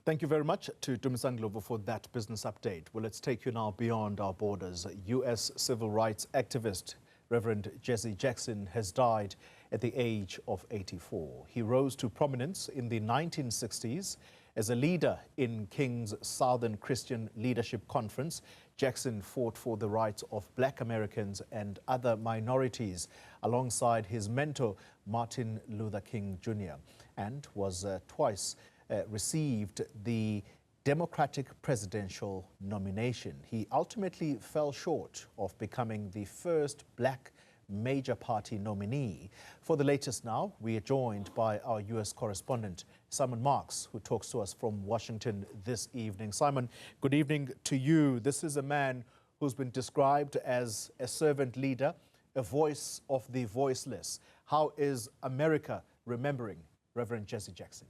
Thank you very much to Dumisanglovo for that business update. Well, let's take you now beyond our borders. U.S. civil rights activist Reverend Jesse Jackson has died at the age of 84. He rose to prominence in the 1960s as a leader in King's Southern Christian Leadership Conference. Jackson fought for the rights of Black Americans and other minorities alongside his mentor, Martin Luther King Jr., and was twice received the Democratic presidential nomination. He ultimately fell short of becoming the first Black major party nominee. For the latest now, we are joined by our U.S. correspondent, Simon Marks, who talks to us from Washington this evening. Simon, good evening to you. This is a man who's been described as a servant leader, a voice of the voiceless. How is America remembering Reverend Jesse Jackson?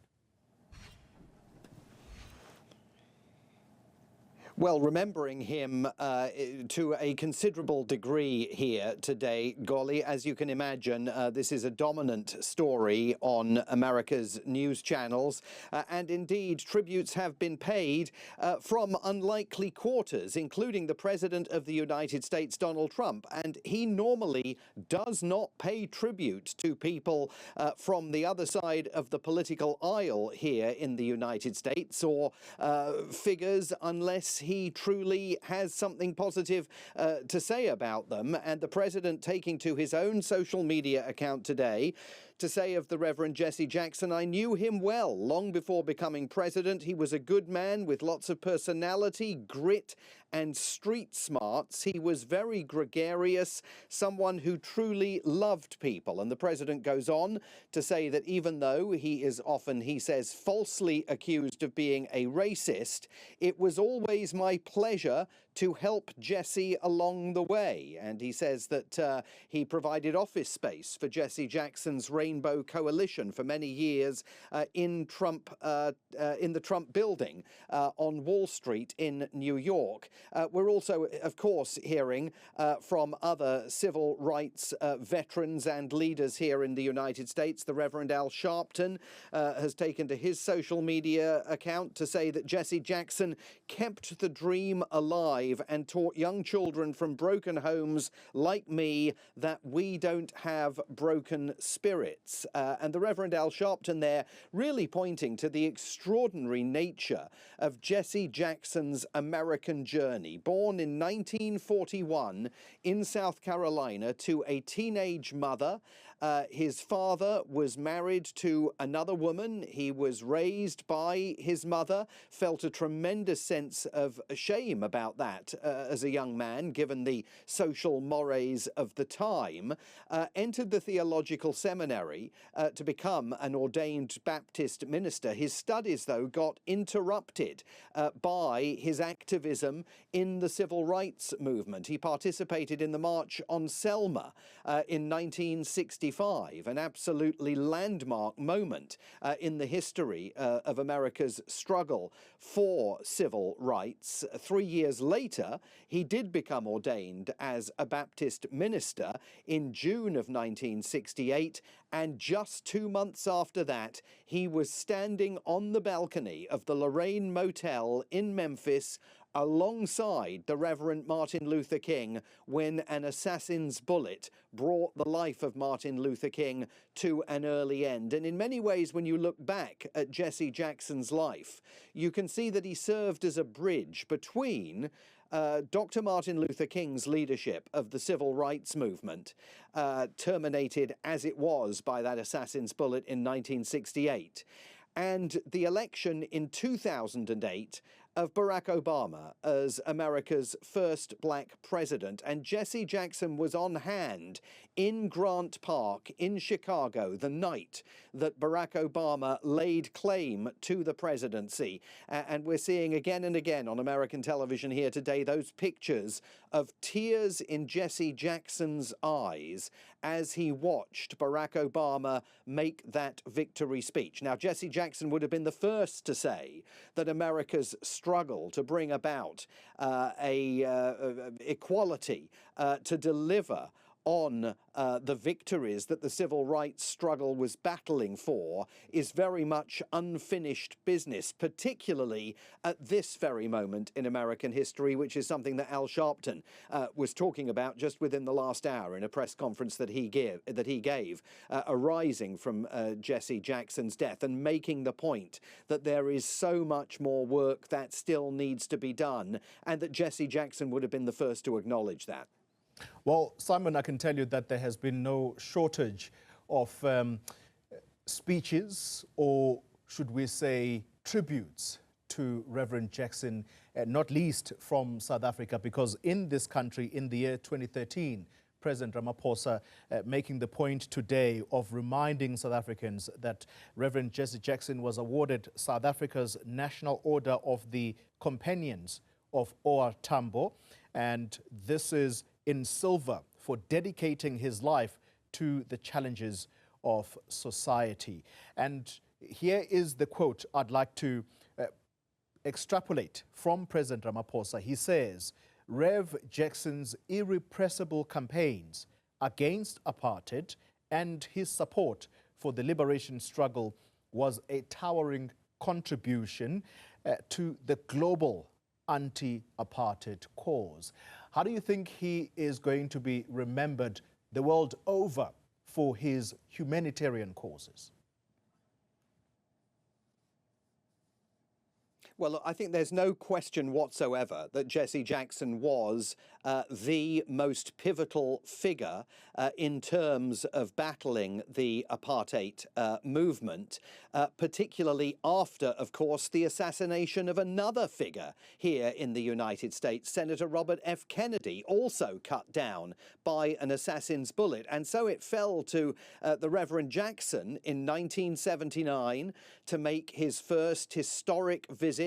Well, remembering him to a considerable degree here today, Golly, as you can imagine, this is a dominant story on America's news channels. And indeed, tributes have been paid from unlikely quarters, including the President of the United States, Donald Trump. And he normally does not pay tribute to people from the other side of the political aisle here in the United States, or figures unless he truly has something positive to say about them. And the president taking to his own social media account today to say of the Reverend Jesse Jackson, "I knew him well long before becoming president. He was a good man with lots of personality, grit, and street smarts. He was very gregarious, someone who truly loved people." And the president goes on to say that even though he is often, he says, falsely accused of being a racist, it was always my pleasure to help Jesse along the way. And he says that he provided office space for Jesse Jackson's Rainbow Coalition for many years in the Trump building on Wall Street in New York. We're also, of course, hearing from other civil rights veterans and leaders here in the United States. The Reverend Al Sharpton has taken to his social media account to say that Jesse Jackson kept the dream alive and taught young children from broken homes like me that we don't have broken spirits. And the Reverend Al Sharpton there really pointing to the extraordinary nature of Jesse Jackson's American journey. Born in 1941 in South Carolina to a teenage mother. His father was married to another woman. He was raised by his mother, felt a tremendous sense of shame about that as a young man, given the social mores of the time, entered the theological seminary to become an ordained Baptist minister. His studies, though, got interrupted by his activism in the civil rights movement. He participated in the March on Selma in 1965, an absolutely landmark moment in the history of America's struggle for civil rights. 3 years later, he did become ordained as a Baptist minister in June of 1968, and just 2 months after that, he was standing on the balcony of the Lorraine Motel in Memphis alongside the Reverend Martin Luther King when an assassin's bullet brought the life of Martin Luther King to an early end. And in many ways, when you look back at Jesse Jackson's life, you can see that he served as a bridge between Dr. Martin Luther King's leadership of the civil rights movement, terminated as it was by that assassin's bullet in 1968, and the election in 2008 of Barack Obama as America's first Black president. And Jesse Jackson was on hand in Grant Park in Chicago the night that Barack Obama laid claim to the presidency. And we're seeing again and again on American television here today those pictures of tears in Jesse Jackson's eyes as he watched Barack Obama make that victory speech. Now, Jesse Jackson would have been the first to say that America's struggle to bring about equality, to deliver on the victories that the civil rights struggle was battling for is very much unfinished business, particularly at this very moment in American history, which is something that Al Sharpton was talking about just within the last hour in a press conference that he gave, arising from Jesse Jackson's death, and making the point that there is so much more work that still needs to be done, and that Jesse Jackson would have been the first to acknowledge that. Well, Simon, I can tell you that there has been no shortage of speeches, or should we say tributes, to Reverend Jackson, not least from South Africa, because in this country in the year 2013, President Ramaphosa making the point today of reminding South Africans that Reverend Jesse Jackson was awarded South Africa's National Order of the Companions of OR Tambo, and this is in silver for dedicating his life to the challenges of society. And here is the quote I'd like to extrapolate from President Ramaphosa. He says, Rev Jackson's irrepressible campaigns against apartheid and his support for the liberation struggle was a towering contribution to the global anti-apartheid cause. How do you think he is going to be remembered the world over for his humanitarian causes? Well, I think there's no question whatsoever that Jesse Jackson was the most pivotal figure in terms of battling the apartheid movement, particularly after, of course, the assassination of another figure here in the United States, Senator Robert F. Kennedy, also cut down by an assassin's bullet. And so it fell to the Reverend Jackson in 1979 to make his first historic visit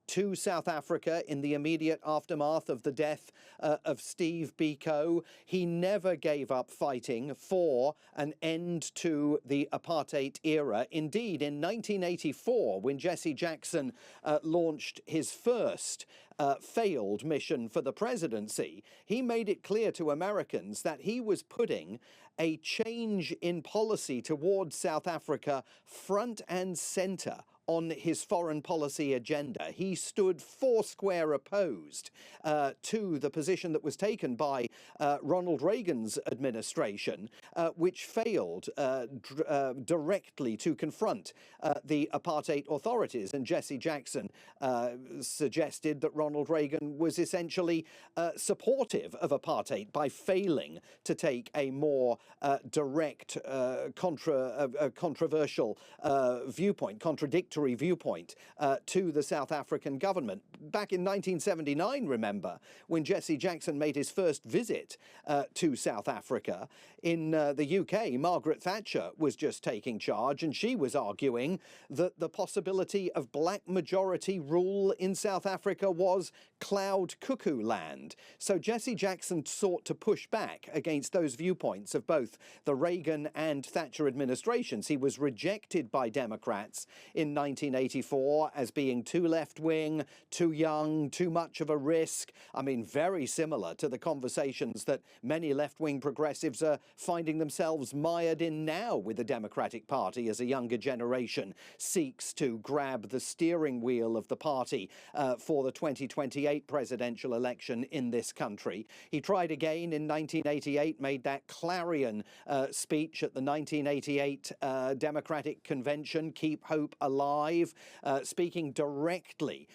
to South Africa in the immediate aftermath of the death of Steve Biko. He never gave up fighting for an end to the apartheid era. Indeed, in 1984, when Jesse Jackson launched his first failed mission for the presidency, he made it clear to Americans that he was putting a change in policy towards South Africa front and center on his foreign policy agenda. He stood foursquare opposed to the position that was taken by Ronald Reagan's administration, which failed directly to confront the apartheid authorities. And Jesse Jackson suggested that Ronald Reagan was essentially supportive of apartheid by failing to take a more direct, controversial viewpoint, contradictory viewpoint to the South African government. Back in 1979, remember, when Jesse Jackson made his first visit to South Africa, in the UK, Margaret Thatcher was just taking charge, and she was arguing that the possibility of black majority rule in South Africa was cloud cuckoo land. So Jesse Jackson sought to push back against those viewpoints of both the Reagan and Thatcher administrations. He was rejected by Democrats in 1984 as being too left-wing, too young, too much of a risk. I mean, very similar to the conversations that many left-wing progressives are finding themselves mired in now with the Democratic Party as a younger generation seeks to grab the steering wheel of the party for the 2028 presidential election in this country. He tried again in 1988, made that clarion speech at the 1988 Democratic Convention, Keep Hope Alive, speaking directly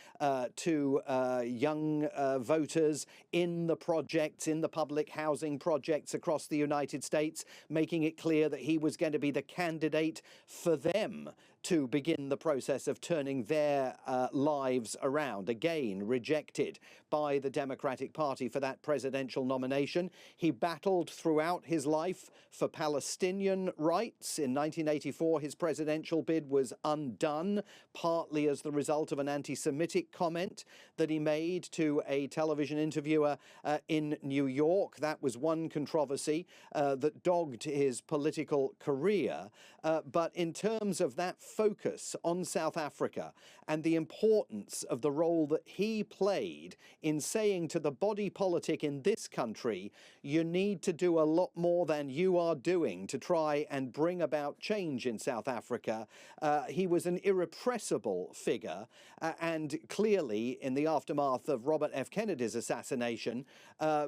to young voters in the projects, in the public housing projects across the United States, making it clear that he was going to be the candidate for them to begin the process of turning their lives around. Again, rejected by the Democratic Party for that presidential nomination. He battled throughout his life for Palestinian rights. In 1984, his presidential bid was undone, partly as the result of an anti-Semitic comment that he made to a television interviewer in New York. That was one controversy that dogged his political career. But in terms of that focus on South Africa and the importance of the role that he played in saying to the body politic in this country, you need to do a lot more than you are doing to try and bring about change in South Africa. He was an irrepressible figure and clearly in the aftermath of Robert F. Kennedy's assassination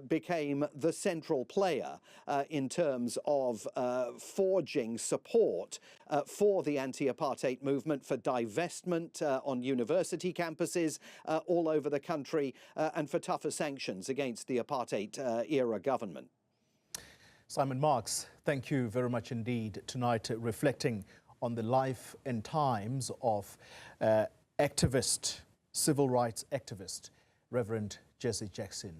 became the central player in terms of forging support for the anti-apartheid movement, for divestment on university campuses all over the country, and for tougher sanctions against the apartheid-era government. Simon Marks, thank you very much indeed tonight, reflecting on the life and times of activist, civil rights activist, Reverend Jesse Jackson.